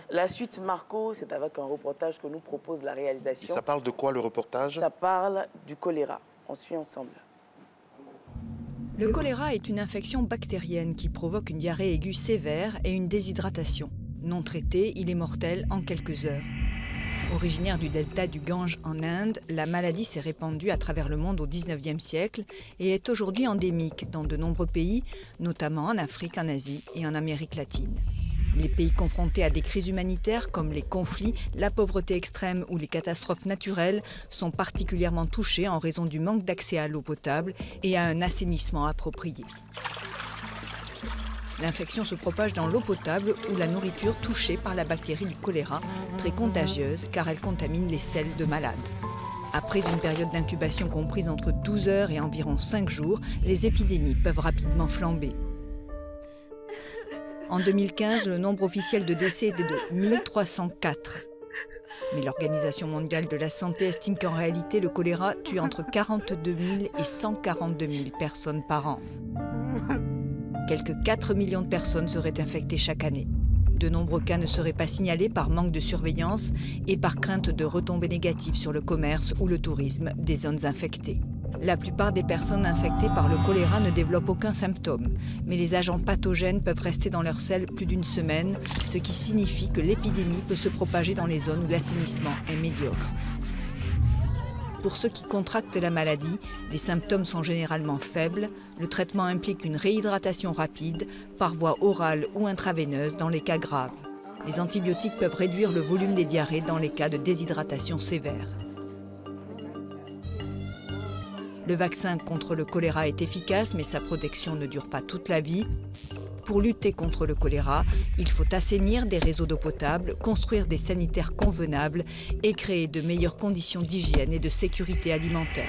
La suite, Marco, c'est avec un reportage que nous propose la réalisation. Ça parle de quoi, le reportage? Ça parle du choléra. On suit ensemble. Le choléra est une infection bactérienne qui provoque une diarrhée aiguë sévère et une déshydratation. Non traité, il est mortel en quelques heures. Originaire du delta du Gange en Inde, la maladie s'est répandue à travers le monde au XIXe siècle et est aujourd'hui endémique dans de nombreux pays, notamment en Afrique, en Asie et en Amérique latine. Les pays confrontés à des crises humanitaires comme les conflits, la pauvreté extrême ou les catastrophes naturelles sont particulièrement touchés en raison du manque d'accès à l'eau potable et à un assainissement approprié. L'infection se propage dans l'eau potable ou la nourriture touchée par la bactérie du choléra, très contagieuse car elle contamine les selles de malades. Après une période d'incubation comprise entre 12 heures et environ 5 jours, les épidémies peuvent rapidement flamber. En 2015, le nombre officiel de décès était de 1304. Mais l'Organisation mondiale de la santé estime qu'en réalité, le choléra tue entre 42 000 et 142 000 personnes par an. Quelques 4 millions de personnes seraient infectées chaque année. De nombreux cas ne seraient pas signalés par manque de surveillance et par crainte de retombées négatives sur le commerce ou le tourisme des zones infectées. La plupart des personnes infectées par le choléra ne développent aucun symptôme, mais les agents pathogènes peuvent rester dans leurs selles plus d'une semaine, ce qui signifie que l'épidémie peut se propager dans les zones où l'assainissement est médiocre. Pour ceux qui contractent la maladie, les symptômes sont généralement faibles. Le traitement implique une réhydratation rapide, par voie orale ou intraveineuse dans les cas graves. Les antibiotiques peuvent réduire le volume des diarrhées dans les cas de déshydratation sévère. Le vaccin contre le choléra est efficace, mais sa protection ne dure pas toute la vie. Pour lutter contre le choléra, il faut assainir des réseaux d'eau potable, construire des sanitaires convenables et créer de meilleures conditions d'hygiène et de sécurité alimentaire.